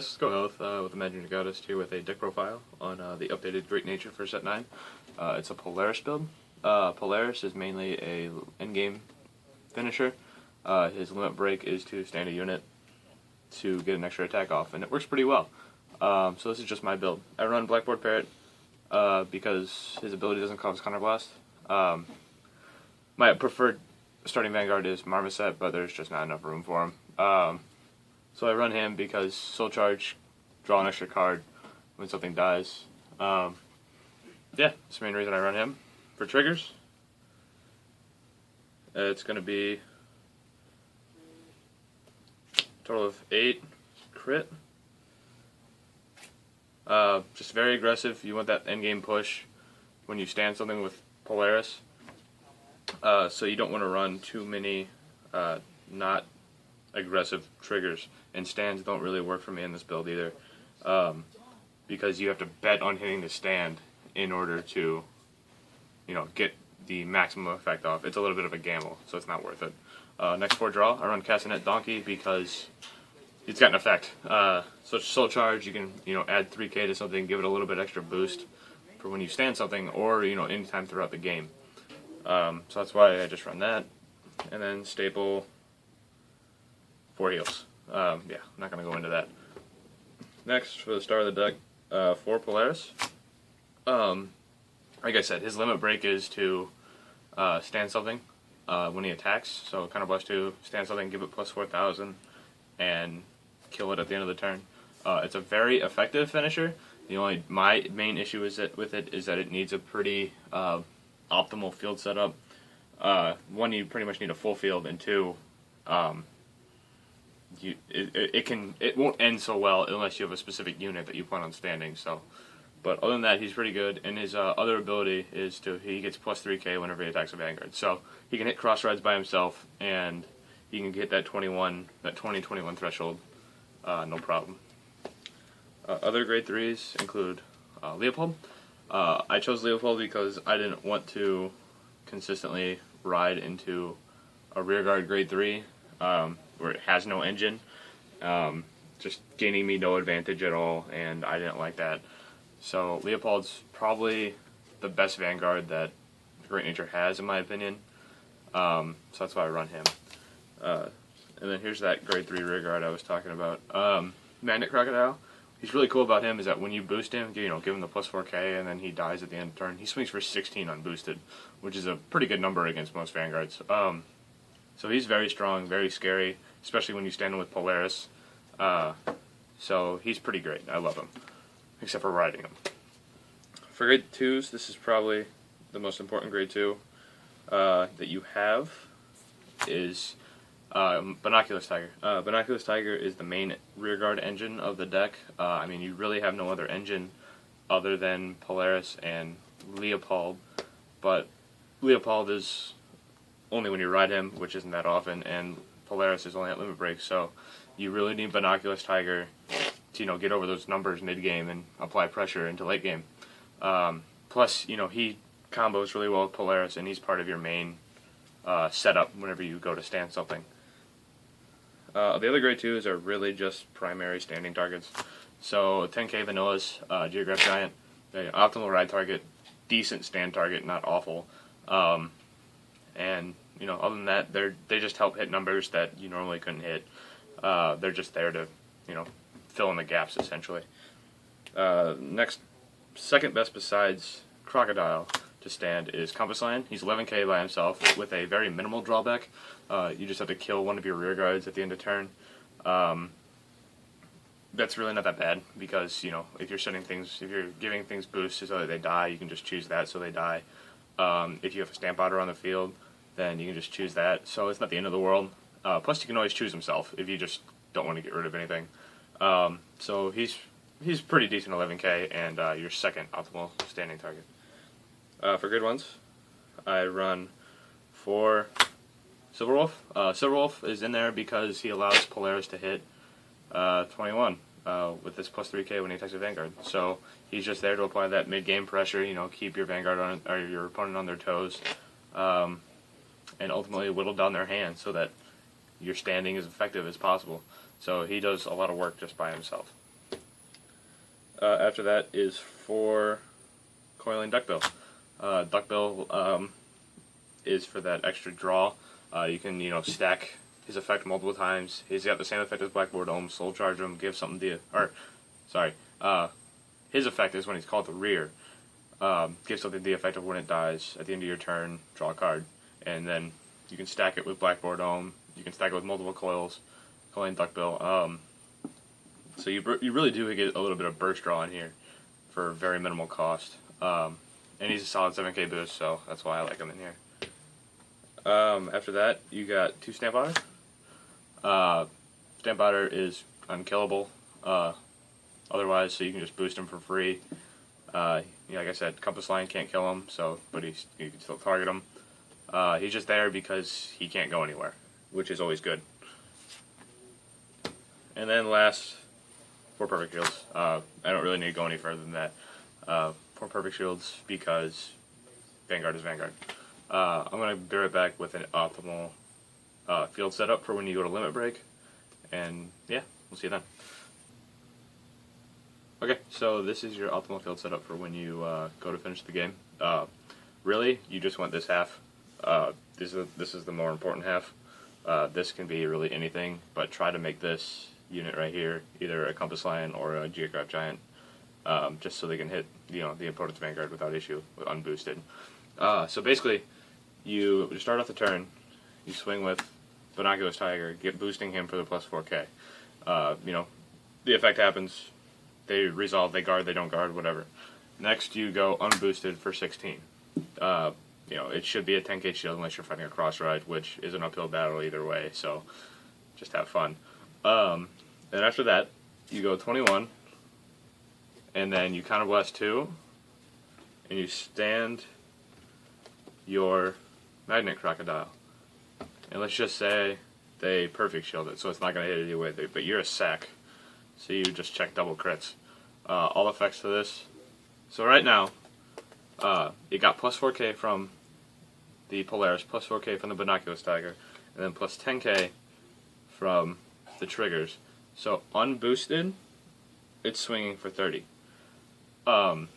guys, it's Qoheleth with Imagineyourgoddess here with a deck profile on the updated Great Nature for set 9. It's a Polaris build. Polaris is mainly a endgame finisher. His limit break is to stand a unit to get an extra attack off, and it works pretty well. So this is just my build. I run Blackboard Parrot because his ability doesn't cause Counterblast. My preferred starting Vanguard is Marmoset, but there's just not enough room for him. So I run him because Soul Charge, draw an extra card when something dies. Yeah, that's the main reason I run him. For triggers, it's going to be a total of 8 crit. Just very aggressive. You want that endgame push when you stand something with Polaris. So you don't want to run too many not aggressive triggers, and stands don't really work for me in this build either, because you have to bet on hitting the stand in order to, get the maximum effect off. It's a little bit of a gamble, so it's not worth it. Next 4 draw, I run Castanet Donkey because it's got an effect. So Soul Charge, you can add 3k to something, give it a little bit extra boost for when you stand something, or anytime throughout the game. So that's why I just run that, and then staple 4 heals. Yeah, I'm not going to go into that. Next, for the start of the deck, 4 Polaris. Like I said, his limit break is to stand something when he attacks. So Counterblast 2, stand something, give it plus 4,000, and kill it at the end of the turn. It's a very effective finisher. My main issue with it is that it needs a pretty optimal field setup. 1, you pretty much need a full field, and 2, it won't end so well unless you have a specific unit that you plan on standing. So, but other than that, he's pretty good. And his other ability is he gets plus 3k whenever he attacks a Vanguard. So he can hit cross rides by himself, and he can get that 20-21 threshold, no problem. Other grade 3s include Leopold. I chose Leopold because I didn't want to consistently ride into a rearguard grade 3 where it has no engine, just gaining me no advantage at all, and I didn't like that. So Leopold's probably the best Vanguard that Great Nature has, in my opinion. So that's why I run him. And then here's that grade 3 rearguard I was talking about. Magnet Crocodile. He's really cool about him is that when you boost him, give him the plus 4k, and then he dies at the end of the turn, he swings for 16 unboosted, which is a pretty good number against most Vanguards. So he's very strong, very scary, especially when you stand him with Polaris. So he's pretty great. I love him, except for riding him. For grade 2s, this is probably the most important grade 2 that you have is Binoculus Tiger. Binoculus Tiger is the main rearguard engine of the deck. I mean, you really have no other engine other than Polaris and Leopold, but Leopold is only when you ride him, which isn't that often, and Polaris is only at limit break, so you really need Binoculus Tiger to get over those numbers mid-game and apply pressure into late game. Plus, he combos really well with Polaris, and he's part of your main setup whenever you go to stand something. The other grade 2s are really just primary standing targets. So 10k Vanillas, Geograph Giant, optimal ride target, decent stand target, not awful. And other than that, they just help hit numbers that you normally couldn't hit. They're just there to fill in the gaps essentially. Next, second best besides Crocodile to stand is Compass Lion. He's 11k by himself with a very minimal drawback. You just have to kill one of your rear guards at the end of turn. That's really not that bad because if you're giving things boosts so that they die, you can just choose that so they die. If you have a Stamp Otter on the field, then you can just choose that. So it's not the end of the world. Plus, you can always choose himself if you just don't want to get rid of anything. So he's pretty decent 11k and your second optimal standing target. For good ones, I run 4 Silverwolf. Silverwolf is in there because he allows Polaris to hit 21 with this plus 3k when he attacks a Vanguard. So he's just there to apply that mid-game pressure, keep your Vanguard or your opponent on their toes, and ultimately whittle down their hand so that your standing is effective as possible. So he does a lot of work just by himself. after that is for coiling Duckbill. Duckbill is for that extra draw. You can, stack his effect multiple times. He's got the same effect as Blackboard Dome, Soul Charge him, give something his effect is when he's called the rear. Give something the effect of when it dies. At the end of your turn, draw a card. And then you can stack it with Blackboard Dome. You can stack it with multiple coils, coiling Duckbill. So you really do get a little bit of burst draw in here for very minimal cost. And he's a solid 7k boost, so that's why I like him in here. After that, you got 2 Stamp Otter. Stamp Otter is unkillable otherwise, so you can just boost him for free. Like I said, Compass Line can't kill him, but you can still target him. He's just there because he can't go anywhere, which is always good. And then last, 4 Perfect Shields. I don't really need to go any further than that. 4 Perfect Shields because Vanguard is Vanguard. I'm going to be right back with an optimal field setup for when you go to Limit Break. And yeah, we'll see you then. Okay, so this is your optimal field setup for when you go to finish the game. Really, you just want this half. This is the more important half. This can be really anything, but try to make this unit right here either a Compass Lion or a Geograph Giant, just so they can hit the opponent's Vanguard without issue, unboosted. So basically, you start off the turn, you swing with Binoculars Tiger, get boosting him for the plus 4k. The effect happens, they resolve, they guard, they don't guard, whatever. Next, you go unboosted for 16. It should be a 10k shield unless you're fighting a cross ride, which is an uphill battle either way, so just have fun. And after that, you go 21, and then you Counter Blast 2, and you stand your Magnet Crocodile. And let's just say they Perfect Shield it, so it's not going to hit anyway, but you're a sack, so you just check double crits. All effects to this. So right now, it got plus 4k from the Polaris, plus 4k from the Binoculars Tiger, and then plus 10k from the triggers. So unboosted, it's swinging for 30. And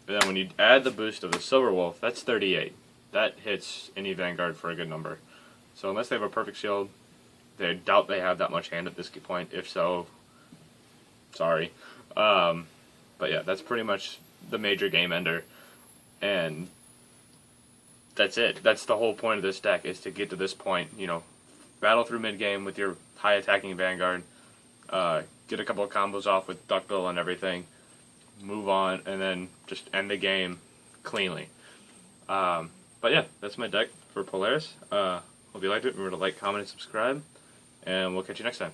then when you add the boost of the Silver Wolf, that's 38. That hits any Vanguard for a good number. So unless they have a Perfect Shield, they doubt they have that much hand at this point. If so, sorry. But yeah, that's pretty much the major game ender. And that's it. That's the whole point of this deck, is to get to this point, battle through mid-game with your high attacking Vanguard, get a couple of combos off with Duckbill and everything, move on, and then just end the game cleanly. But yeah, that's my deck for Polaris. Hope you liked it. Remember to like, comment, and subscribe, and we'll catch you next time.